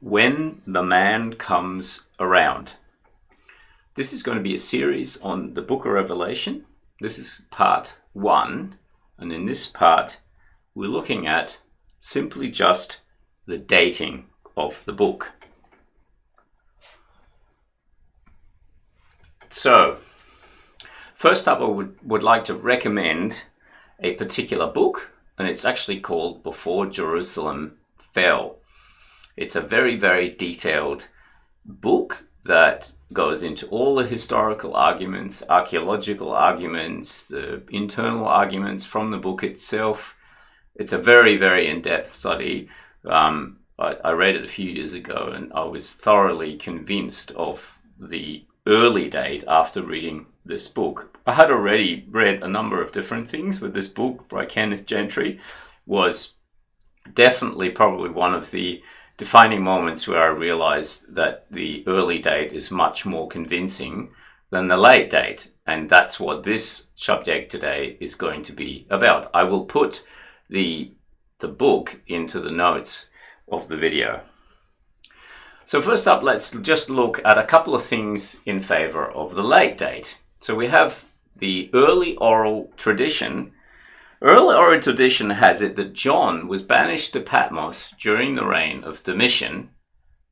When the Man Comes Around. This is going to be a series on the book of Revelation. This is part 1, and in this part we're looking at simply just the dating of the book. So, first up I would like to recommend a particular book, and it's actually called Before Jerusalem Fell. It's a very, very detailed book that goes into all the historical arguments, archaeological arguments, the internal arguments from the book itself. It's a very, very in-depth study. I read it a few years ago and I was thoroughly convinced of the early date after reading this book. I had already read a number of different things, but this book by Kenneth Gentry was definitely probably one of the defining moments where I realized that the early date is much more convincing than the late date. And that's what this subject today is going to be about. I will put the book into the notes of the video. So first up, let's just look at a couple of things in favor of the late date. So we have the early oral tradition. Early oral tradition has it that John was banished to Patmos during the reign of Domitian,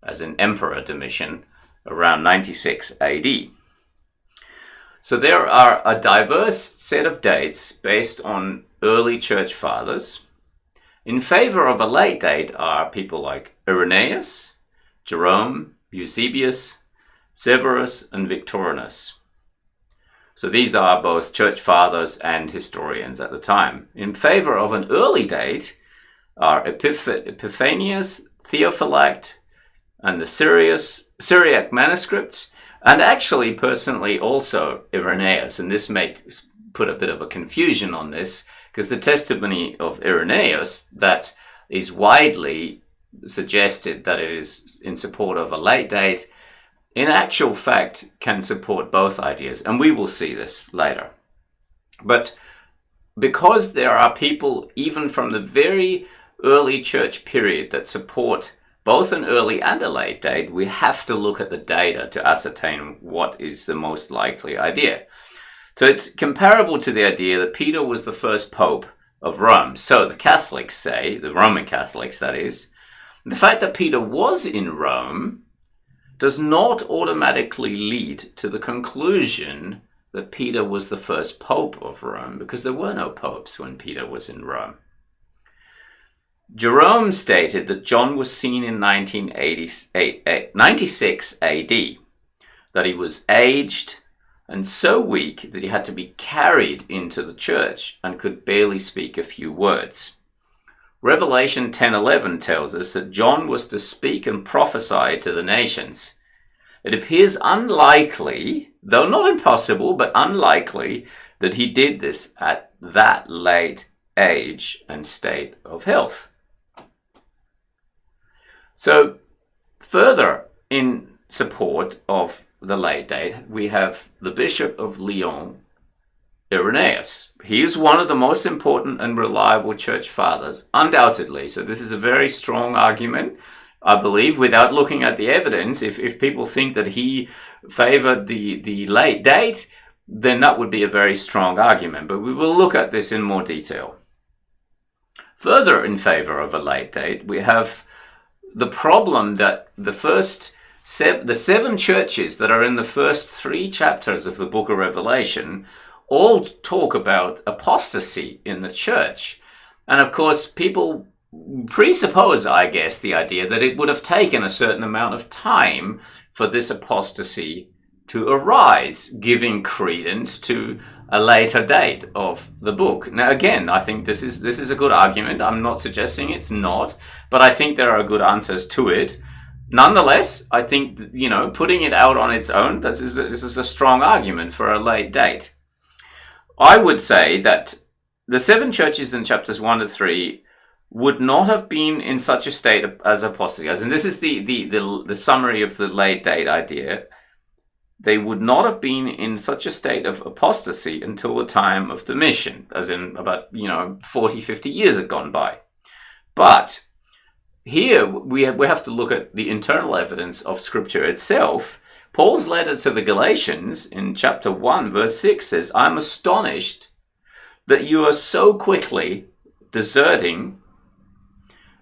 as in Emperor Domitian, around 96 AD. So there are a diverse set of dates based on early church fathers. In favor of a late date are people like Irenaeus, Jerome, Eusebius, Severus, and Victorinus. So these are both church fathers and historians at the time. In favor of an early date are Epiphanius, Theophylact, and the Syriac manuscripts, and actually personally also Irenaeus. And this may put a bit of a confusion on this, because the testimony of Irenaeus that is widely suggested that it is in support of a late date, in actual fact can support both ideas, and we will see this later. But because there are people even from the very early church period that support both an early and a late date, we have to look at the data to ascertain what is the most likely idea. So it's comparable to the idea that Peter was the first pope of Rome. So the Catholics say, the Roman Catholics that is, the fact that Peter was in Rome does not automatically lead to the conclusion that Peter was the first pope of Rome, because there were no popes when Peter was in Rome. Jerome stated that John was seen in 96 AD, that he was aged and so weak that he had to be carried into the church and could barely speak a few words. Revelation 10:11 tells us that John was to speak and prophesy to the nations. It appears unlikely, though not impossible, but unlikely, that he did this at that late age and state of health. So, further in support of the late date, we have the Bishop of Lyons, Irenaeus. He is one of the most important and reliable church fathers, undoubtedly. So this is a very strong argument, I believe, without looking at the evidence. If people think that he favored the late date, then that would be a very strong argument. But we will look at this in more detail. Further in favor of a late date, we have the problem that the seven churches that are in the first 3 chapters of the book of Revelation all talk about apostasy in the church. And of course, people presuppose, I guess, the idea that it would have taken a certain amount of time for this apostasy to arise, giving credence to a later date of the book. Now, again, I think this is a good argument. I'm not suggesting it's not, but I think there are good answers to it. Nonetheless, I think, putting it out on its own, this is a strong argument for a late date. I would say that the 7 churches in chapters 1 to 3 would not have been in such a state as apostasy. And this is the summary of the late date idea. They would not have been in such a state of apostasy until the time of Domitian, as in about 40, 50 years had gone by. But here we have to look at the internal evidence of Scripture itself. Paul's letter to the Galatians in chapter 1, verse 6 says, "I'm astonished that you are so quickly deserting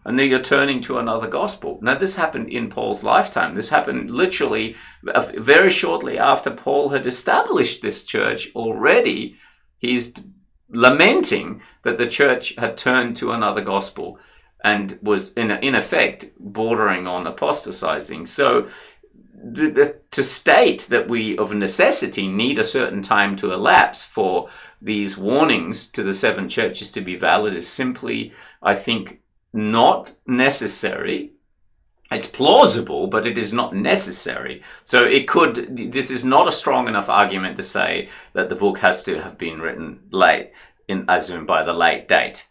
and that you're turning to another gospel." Now, this happened in Paul's lifetime. This happened literally very shortly after Paul had established this church already. He's lamenting that the church had turned to another gospel and was, in effect, bordering on apostatizing. So, to state that we, of necessity, need a certain time to elapse for these warnings to the seven churches to be valid is simply, I think, not necessary. It's plausible, but it is not necessary. So this is not a strong enough argument to say that the book has to have been written late, as in by the late date.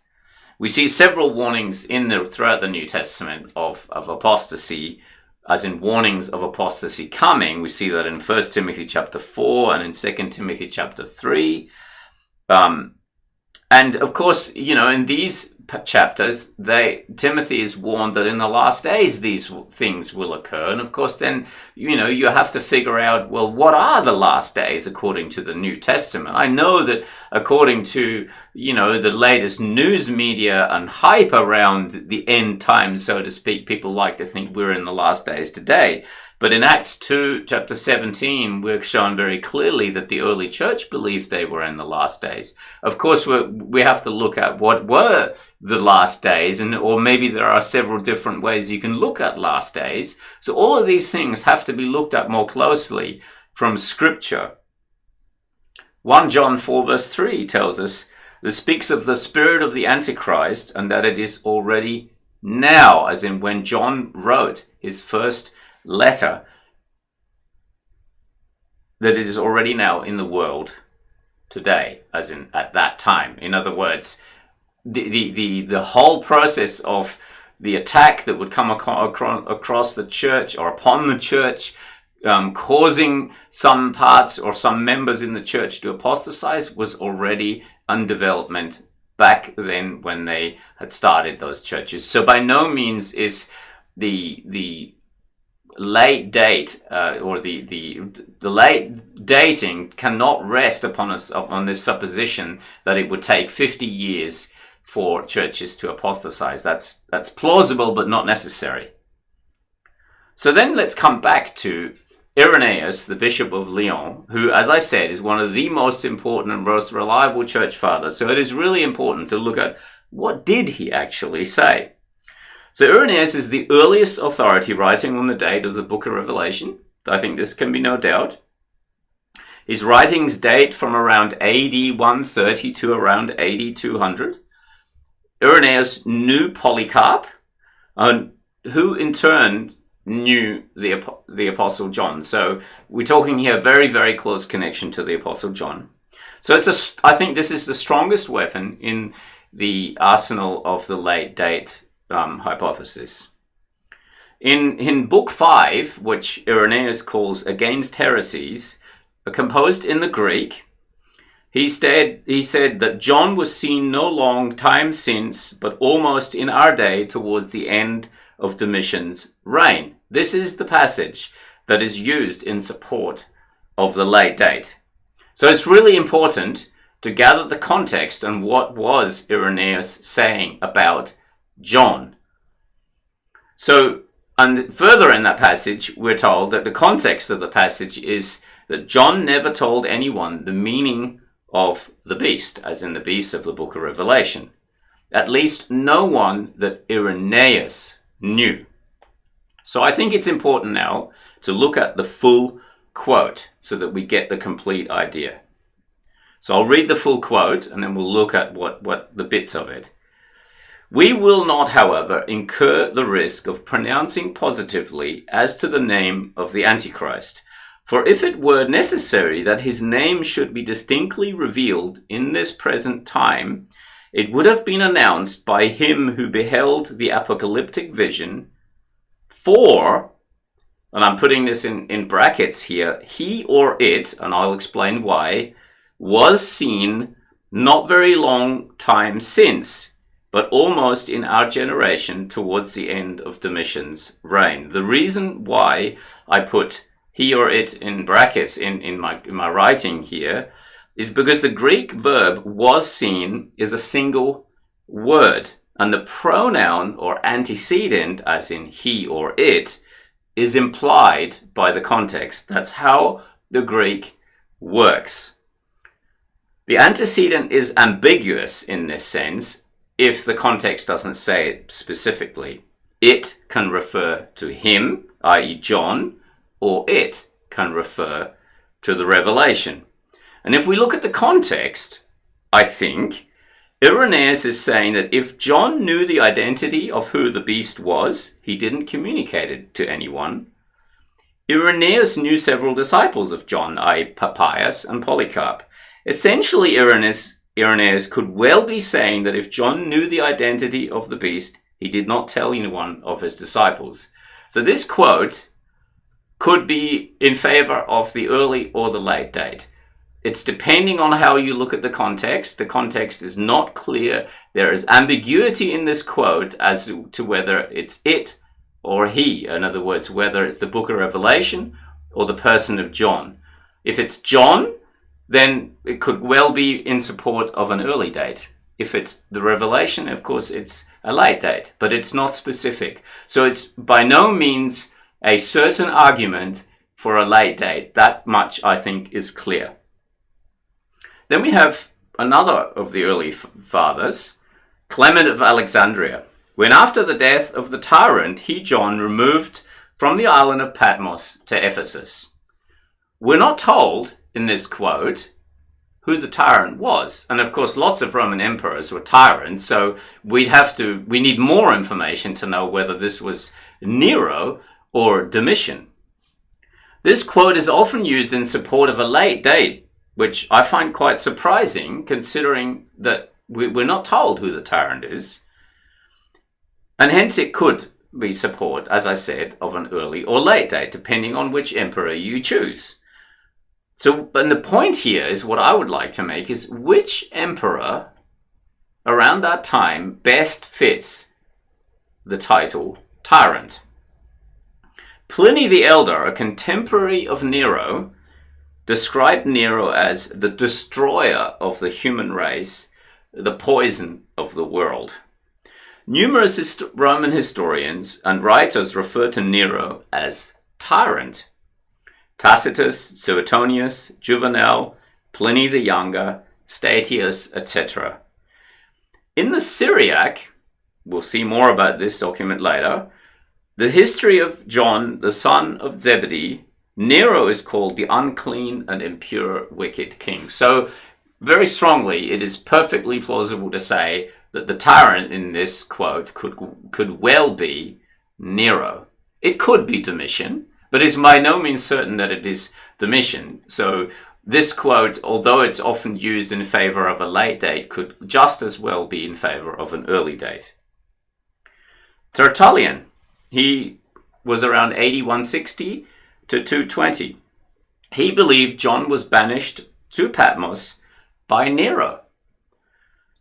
We see several warnings throughout the New Testament of apostasy, as in warnings of apostasy coming. We see that in 1 Timothy chapter 4 and in 2 Timothy chapter 3. And of course, in these chapters, Timothy is warned that in the last days these things will occur. And of course, then, you have to figure out, well, what are the last days according to the New Testament? I know that according to, the latest news media and hype around the end times, so to speak, people like to think we're in the last days today. But in Acts 2, chapter 17, we're shown very clearly that the early church believed they were in the last days. Of course, we have to look at what were the last days, or maybe there are several different ways you can look at last days. So all of these things have to be looked at more closely from Scripture. 1 John 4, verse 3 tells us, this speaks of the spirit of the Antichrist, and that it is already now, as in when John wrote his first letter, that it is already now in the world today, as in at that time. In other words, the whole process of the attack that would come across the church or upon the church, causing some parts or some members in the church to apostatize, was already in development back then when they had started those churches. So by no means is the late date or the late dating cannot rest upon this supposition that it would take 50 years for churches to apostatize. That's plausible but not necessary. So then let's come back to Irenaeus, the Bishop of Lyons, who, as I said, is one of the most important and most reliable church fathers. So it is really important to look at what did he actually say. So Irenaeus is the earliest authority writing on the date of the book of Revelation. I think this can be no doubt. His writings date from around AD 130 to around AD 200. Irenaeus knew Polycarp, who in turn knew the Apostle John. So we're talking here very, very close connection to the Apostle John. So I think this is the strongest weapon in the arsenal of the late date hypothesis. In Book 5, which Irenaeus calls Against Heresies, composed in the Greek, he said that John was seen no long time since, but almost in our day towards the end of Domitian's reign. This is the passage that is used in support of the late date. So it's really important to gather the context and what was Irenaeus saying about John. So, and further in that passage, we're told that the context of the passage is that John never told anyone the meaning of the beast, as in the beast of the book of Revelation. At least no one that Irenaeus knew. So I think it's important now to look at the full quote so that we get the complete idea. So I'll read the full quote and then we'll look at what the bits of it. We will not, however, incur the risk of pronouncing positively as to the name of the Antichrist. For if it were necessary that his name should be distinctly revealed in this present time, it would have been announced by him who beheld the apocalyptic vision. For, and I'm putting this in brackets here, he or it, and I'll explain why, was seen not very long time since, but almost in our generation towards the end of Domitian's reign. The reason why I put he or it in brackets in my writing here is because the Greek verb was seen as a single word, and the pronoun or antecedent, as in he or it, is implied by the context. That's how the Greek works. The antecedent is ambiguous in this sense if the context doesn't say it specifically. It can refer to him, i.e. John, or it can refer to the revelation. And if we look at the context, I think Irenaeus is saying that if John knew the identity of who the beast was, he didn't communicate it to anyone. Irenaeus knew several disciples of John, i.e. Papias and Polycarp. Essentially, Irenaeus could well be saying that if John knew the identity of the beast, he did not tell anyone of his disciples. So this quote could be in favor of the early or the late date. It's depending on how you look at the context. The context is not clear. There is ambiguity in this quote as to whether it's it or he. In other words, whether it's the book of Revelation or the person of John. If it's John, then it could well be in support of an early date. If it's the Revelation, of course, it's a late date, but it's not specific. So it's by no means a certain argument for a late date. That much, I think, is clear. Then we have another of the early fathers, Clement of Alexandria. When after the death of the tyrant, he, John, removed from the island of Patmos to Ephesus. We're not told in this quote who the tyrant was. And of course, lots of Roman emperors were tyrants, so we need more information to know whether this was Nero or Domitian. This quote is often used in support of a late date, which I find quite surprising, considering that we're not told who the tyrant is. And hence it could be support, as I said, of an early or late date, depending on which emperor you choose. So, and the point here is what I would like to make is which emperor around that time best fits the title tyrant. Pliny the Elder, a contemporary of Nero, described Nero as the destroyer of the human race, the poison of the world. Numerous Roman historians and writers refer to Nero as tyrant. Tacitus, Suetonius, Juvenal, Pliny the Younger, Statius, etc. In the Syriac, we'll see more about this document later, the history of John, the son of Zebedee, Nero is called the unclean and impure wicked king. So very strongly, it is perfectly plausible to say that the tyrant in this quote could well be Nero. It could be Domitian, but it's by no means certain that it is Domitian. So this quote, although it's often used in favor of a late date, could just as well be in favor of an early date. Tertullian, he was around AD 160 to 220. He believed John was banished to Patmos by Nero.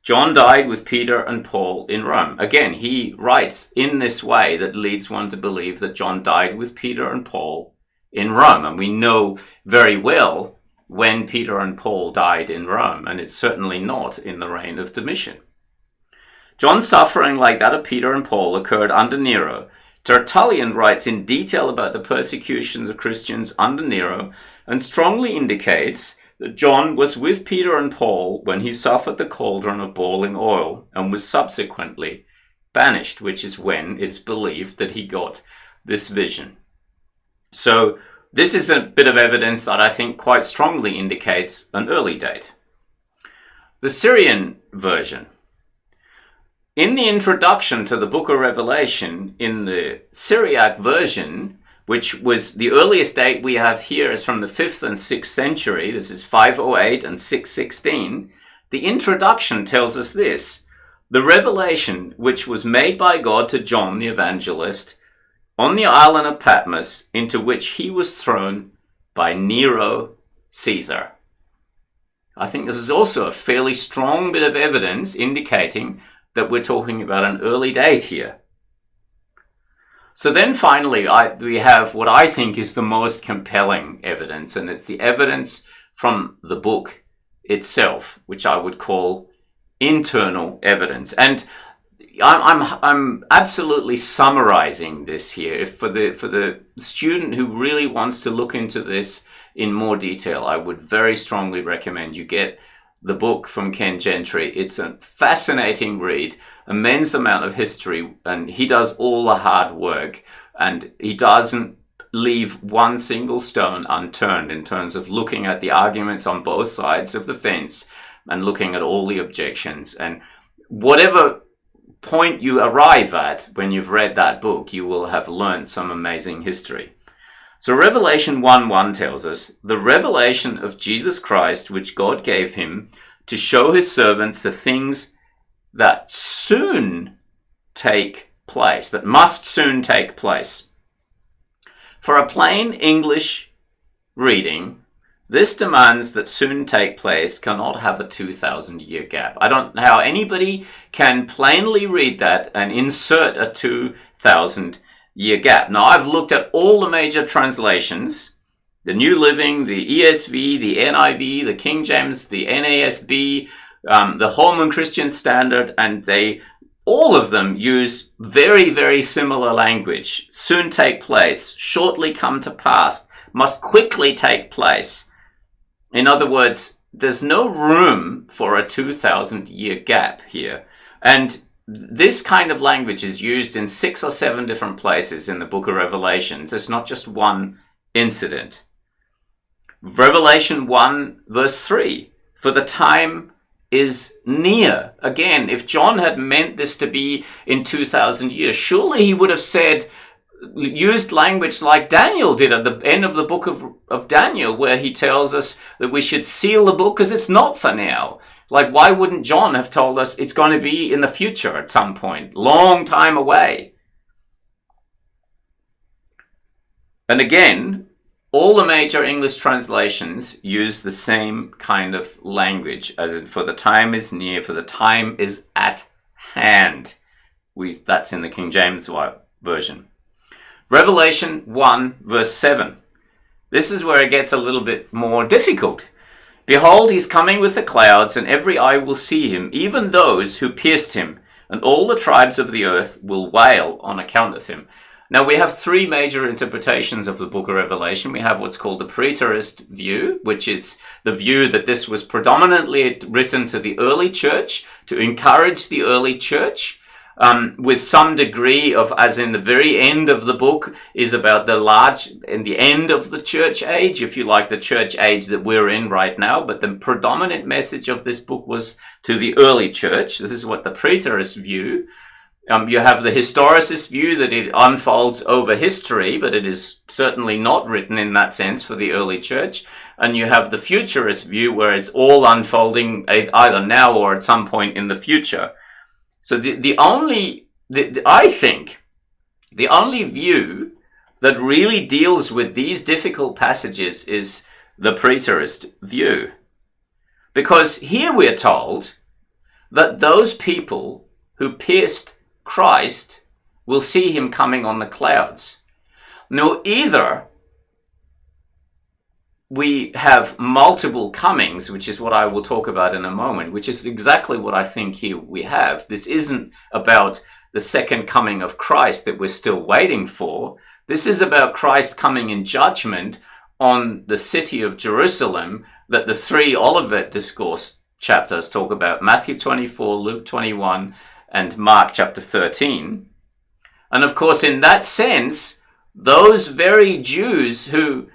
John died with Peter and Paul in Rome. Again, he writes in this way that leads one to believe that John died with Peter and Paul in Rome. And we know very well when Peter and Paul died in Rome, and it's certainly not in the reign of Domitian. John's suffering, like that of Peter and Paul, occurred under Nero. Tertullian writes in detail about the persecutions of Christians under Nero and strongly indicates that John was with Peter and Paul when he suffered the cauldron of boiling oil and was subsequently banished, which is when it's believed that he got this vision. So this is a bit of evidence that I think quite strongly indicates an early date. The Syrian version. In the introduction to the book of Revelation, in the Syriac version, which was the earliest date we have here is from the 5th and 6th century. This is 508 and 616. The introduction tells us this: the revelation which was made by God to John the evangelist on the island of Patmos, into which he was thrown by Nero Caesar. I think this is also a fairly strong bit of evidence indicating that we're talking about an early date here. So then finally, we have what I think is the most compelling evidence, and it's the evidence from the book itself, which I would call internal evidence. And I'm absolutely summarizing this here. If for the student who really wants to look into this in more detail, I would very strongly recommend you get the book from Ken Gentry. It's a fascinating read, immense amount of history, and he does all the hard work, and he doesn't leave one single stone unturned in terms of looking at the arguments on both sides of the fence and looking at all the objections. And whatever point you arrive at when you've read that book, you will have learned some amazing history. So Revelation 1:1 tells us, the revelation of Jesus Christ, which God gave him to show his servants the things that soon take place, that must soon take place. For a plain English reading, this demands that soon take place cannot have a 2,000-year gap. I don't know how anybody can plainly read that and insert a 2,000-year gap. Now, I've looked at all the major translations, the New Living, the ESV, the NIV, the King James, the NASB, the Holman Christian Standard, and all of them use very, very similar language. Soon take place, shortly come to pass, must quickly take place. In other words, there's no room for a 2,000-year gap here. And this kind of language is used in 6 or 7 different places in the book of Revelations. It's not just one incident. Revelation 1 verse 3, for the time is near. Again, if John had meant this to be in 2,000 years, surely he would have used language like Daniel did at the end of the book of Daniel, where he tells us that we should seal the book because it's not for now. Like, why wouldn't John have told us it's going to be in the future at some point, long time away? And again, all the major English translations use the same kind of language, as in, for the time is near, for the time is at hand. That's in the King James Version. Revelation 1 verse 7. This is where it gets a little bit more difficult. Behold, he's coming with the clouds, and every eye will see him, even those who pierced him, and all the tribes of the earth will wail on account of him. Now, we have 3 major interpretations of the book of Revelation. We have what's called the preterist view, which is the view that this was predominantly written to the early church, to encourage the early church, with some degree of, as in the very end of the book, is about the end of the church age, if you like, the church age that we're in right now. But the predominant message of this book was to the early church. This is what the preterist view. You have the historicist view that it unfolds over history, but it is certainly not written in that sense for the early church. And you have the futurist view, where it's all unfolding either now or at some point in the future. So I think the only view that really deals with these difficult passages is the preterist view. Because here we're told that those people who pierced Christ will see him coming on the clouds. Now, either we have multiple comings, which is what I will talk about in a moment, which is exactly what I think here we have. This isn't about the second coming of Christ that we're still waiting for. This is about Christ coming in judgment on the city of Jerusalem that the 3 Olivet Discourse chapters talk about: Matthew 24, Luke 21, and Mark chapter 13. And of course, in that sense, those very Jews who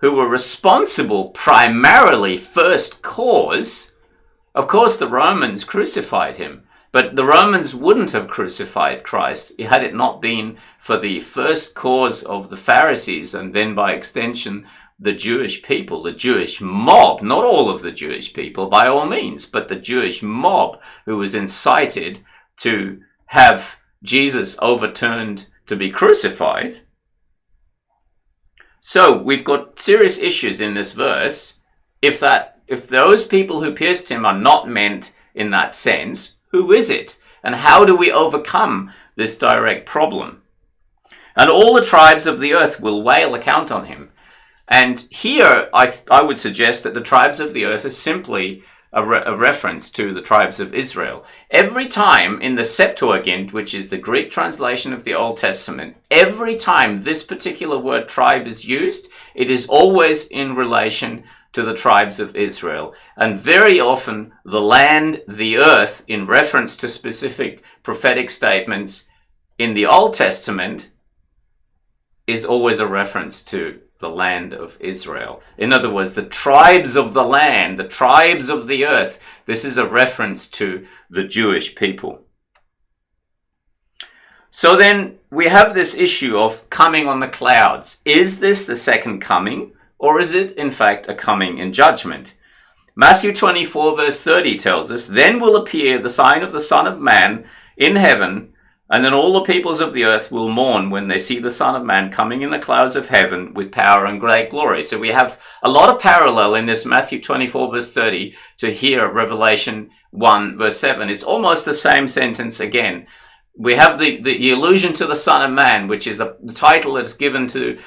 were responsible primarily, first cause, of course the Romans crucified him, but the Romans wouldn't have crucified Christ had it not been for the first cause of the Pharisees, and then by extension the Jewish people, the Jewish mob, not all of the Jewish people by all means, but the Jewish mob who was incited to have Jesus overturned to be crucified. So we've got serious issues in this verse. If those people who pierced him are not meant in that sense, who is it? And how do we overcome this direct problem? And all the tribes of the earth will wail account on him. And here I would suggest that the tribes of the earth is simply a reference to the tribes of Israel. Every time in the Septuagint, which is the Greek translation of the Old Testament, every time this particular word tribe is used, it is always in relation to the tribes of Israel. And very often the land, the earth, in reference to specific prophetic statements in the Old Testament, is always a reference to the land of Israel. In other words, the tribes of the land, the tribes of the earth. This is a reference to the Jewish people. So then we have this issue of coming on the clouds. Is this the second coming, or is it in fact a coming in judgment? Matthew 24 verse 30 tells us, "Then will appear the sign of the Son of Man in heaven, and then all the peoples of the earth will mourn when they see the Son of Man coming in the clouds of heaven with power and great glory." So we have a lot of parallel in this Matthew 24 verse 30 to here Revelation 1 verse 7. It's almost the same sentence again. We have the allusion to the Son of Man, which is the title that's given to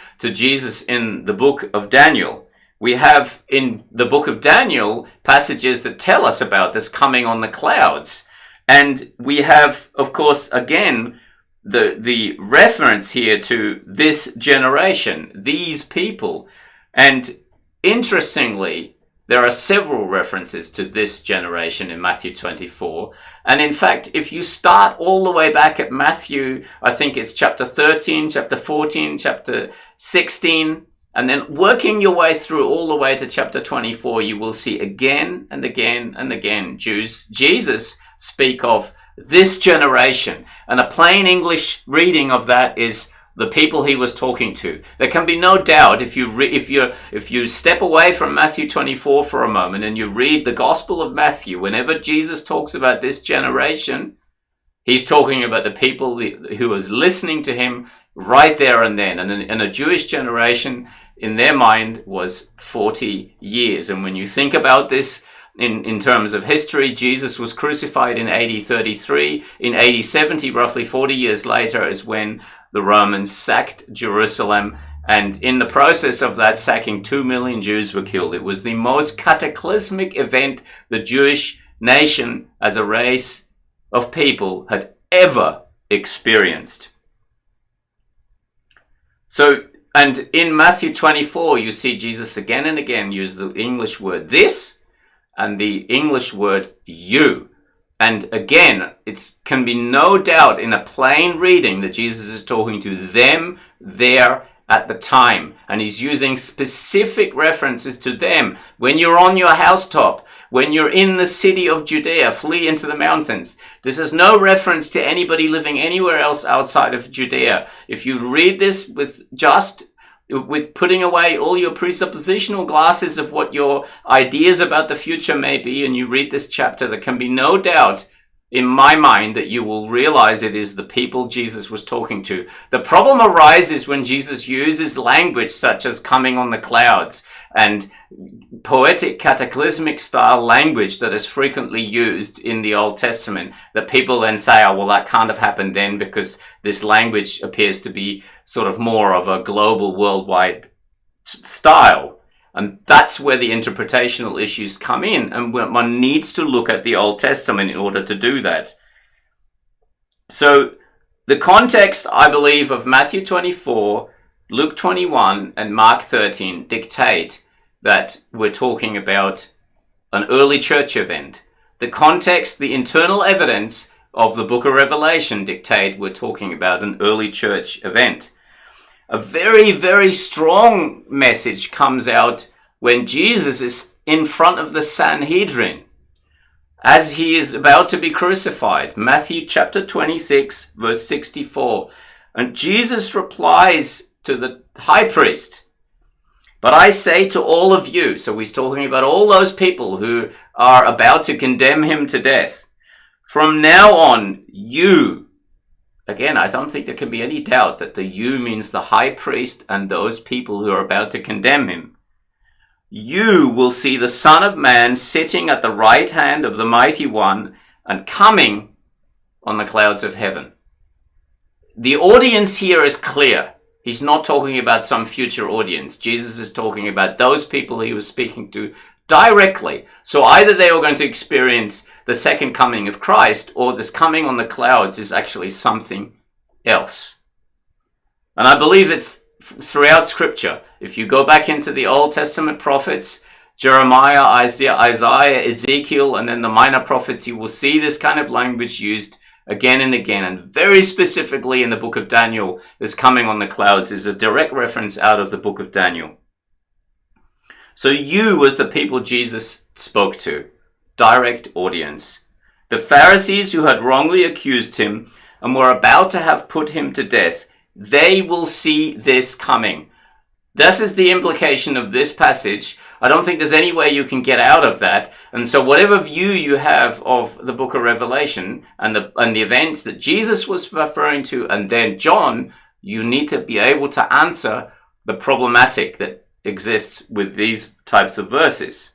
Jesus in the book of Daniel. We have in the book of Daniel passages that tell us about this coming on the clouds. And we have, of course, again, the reference here to this generation, these people. And interestingly, there are several references to this generation in Matthew 24. And in fact, if you start all the way back at Matthew, I think it's chapter 13, chapter 14, chapter 16, and then working your way through all the way to chapter 24, you will see again and again and again Jesus speak of this generation. And a plain English reading of that is the people he was talking to. There can be no doubt if you step away from Matthew 24 for a moment and you read the Gospel of Matthew, whenever Jesus talks about this generation, he's talking about the people who was listening to him right there and then. And a Jewish generation in their mind was 40 years. And when you think about this, in terms of history, Jesus was crucified in AD 33. In AD 70, roughly 40 years later, is when the Romans sacked Jerusalem. And in the process of that sacking, 2 million Jews were killed. It was the most cataclysmic event the Jewish nation as a race of people had ever experienced. So, and in Matthew 24, you see Jesus again and again use the English word this and the English word you. And again, it can be no doubt in a plain reading that Jesus is talking to them there at the time. And he's using specific references to them. When you're on your housetop, when you're in the city of Judea, flee into the mountains. This is no reference to anybody living anywhere else outside of Judea. If you read this with putting away all your presuppositional glasses of what your ideas about the future may be, and you read this chapter, there can be no doubt in my mind that you will realize it is the people Jesus was talking to. The problem arises when Jesus uses language such as coming on the clouds and poetic cataclysmic style language that is frequently used in the Old Testament, that people then say, oh, well, that can't have happened then because this language appears to be sort of more of a global worldwide style. And that's where the interpretational issues come in. And one needs to look at the Old Testament in order to do that. So the context, I believe, of Matthew 24, Luke 21, and Mark 13 dictate that we're talking about an early church event. The context, the internal evidence of the book of Revelation dictate we're talking about an early church event. A very, very strong message comes out when Jesus is in front of the Sanhedrin as he is about to be crucified. Matthew chapter 26, verse 64. And Jesus replies to the high priest, "But I say to all of you," so he's talking about all those people who are about to condemn him to death, "from now on, you," again, I don't think there can be any doubt that the you means the high priest and those people who are about to condemn him. "You will see the Son of Man sitting at the right hand of the Mighty One and coming on the clouds of heaven. The audience here is clear. He's not talking about some future audience. Jesus is talking about those people he was speaking to directly. So either they are going to experience the second coming of Christ, or this coming on the clouds is actually something else. And I believe it's throughout Scripture. If you go back into the Old Testament prophets, Jeremiah, Isaiah, Ezekiel, and then the minor prophets, you will see this kind of language used again and again. And very specifically in the book of Daniel, this coming on the clouds is a direct reference out of the book of Daniel. So you was the people Jesus spoke to, direct audience. The Pharisees who had wrongly accused him and were about to have put him to death, they will see this coming. This is the implication of this passage. I don't think there's any way you can get out of that. And so whatever view you have of the book of Revelation and the events that Jesus was referring to, and then John, you need to be able to answer the problematic that exists with these types of verses.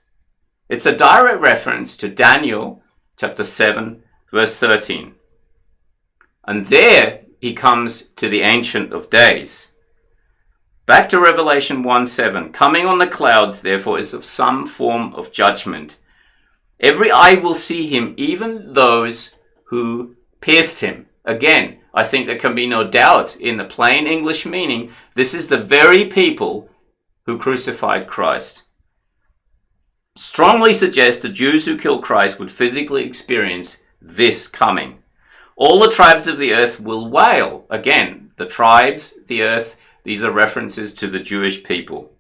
It's a direct reference to Daniel chapter 7, verse 13. And there he comes to the Ancient of Days. Back to Revelation 1:7. Coming on the clouds, therefore, is of some form of judgment. Every eye will see him, even those who pierced him. Again, I think there can be no doubt in the plain English meaning, this is the very people who crucified Christ. Strongly suggests the Jews who killed Christ would physically experience this coming. All the tribes of the earth will wail. Again, the tribes, the earth, these are references to the Jewish people.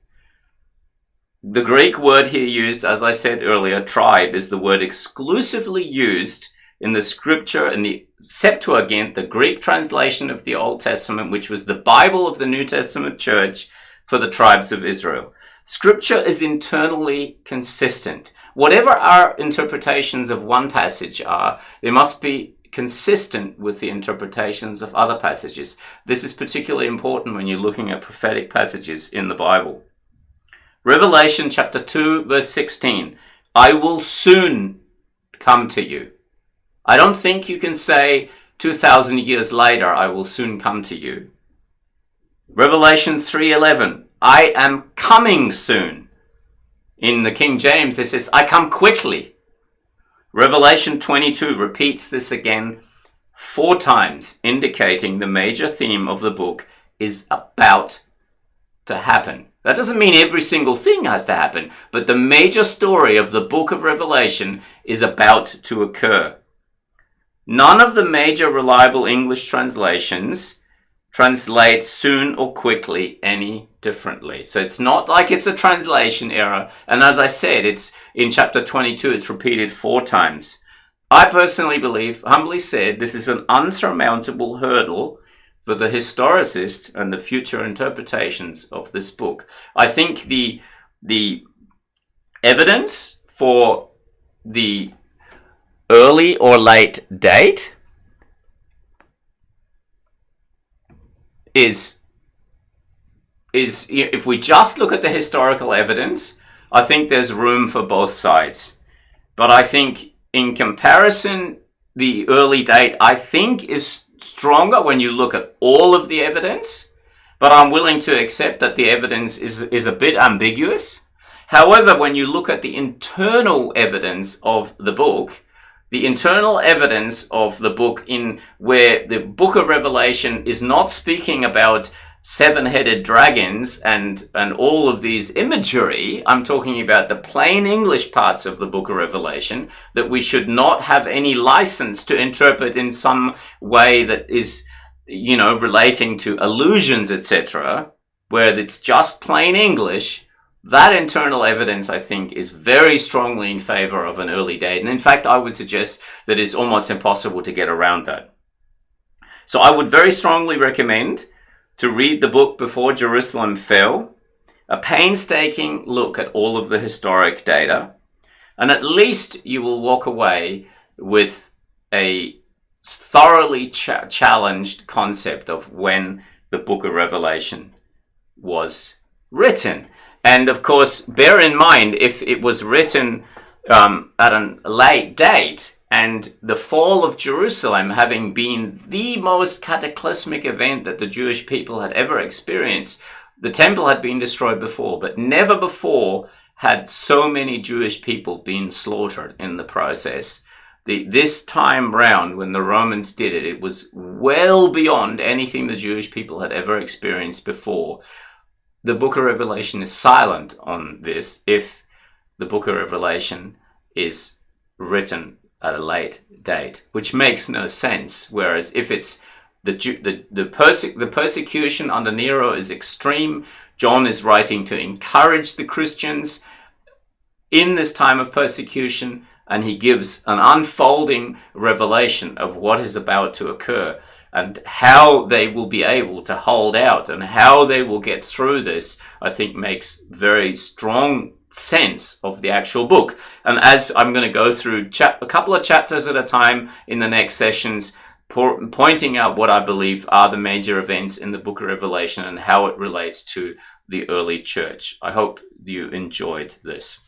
The Greek word here used, as I said earlier, tribe, is the word exclusively used in the scripture, in the Septuagint, the Greek translation of the Old Testament, which was the Bible of the New Testament church for the tribes of Israel. Scripture is internally consistent. Whatever our interpretations of one passage are, they must be consistent with the interpretations of other passages. This is particularly important when you're looking at prophetic passages in the Bible. Revelation chapter 2, verse 16. I will soon come to you. I don't think you can say 2,000 years later, I will soon come to you. Revelation 3:11. I am coming soon. In the King James, it says, I come quickly. Revelation 22 repeats this again 4 times, indicating the major theme of the book is about to happen. That doesn't mean every single thing has to happen, but the major story of the book of Revelation is about to occur. None of the major reliable English translations translate soon or quickly any differently. So it's not like it's a translation error. And as I said, it's in chapter 22, it's repeated 4 times. I personally believe, humbly said, this is an unsurmountable hurdle for the historicist and the future interpretations of this book. I think the evidence for the early or late date is if we just look at the historical evidence, I think there's room for both sides. But I think in comparison, the early date, I think, is stronger when you look at all of the evidence. But I'm willing to accept that the evidence is a bit ambiguous. However, when you look at the internal evidence of the book, the internal evidence of the book in where the book of Revelation is not speaking about 7-headed dragons and all of these imagery. I'm talking about the plain English parts of the book of Revelation that we should not have any license to interpret in some way that is, relating to allusions, etc., where it's just plain English. That internal evidence, I think, is very strongly in favor of an early date. And in fact, I would suggest that it's almost impossible to get around that. So I would very strongly recommend to read the book Before Jerusalem Fell, a painstaking look at all of the historic data, and at least you will walk away with a thoroughly challenged concept of when the book of Revelation was written. And of course, bear in mind, if it was written at a late date And the fall of Jerusalem having been the most cataclysmic event that the Jewish people had ever experienced. The temple had been destroyed before, but never before had so many Jewish people been slaughtered in the process. This time round, when the Romans did it, it was well beyond anything the Jewish people had ever experienced before. The book of Revelation is silent on this if the book of Revelation is written at a late date, which makes no sense. Whereas if it's the persecution under Nero is extreme, John is writing to encourage the Christians in this time of persecution, and he gives an unfolding revelation of what is about to occur and how they will be able to hold out and how they will get through this. I think makes very strong sense of the actual book. And as I'm going to go through a couple of chapters at a time in the next sessions, pointing out what I believe are the major events in the book of Revelation and how it relates to the early church. I hope you enjoyed this.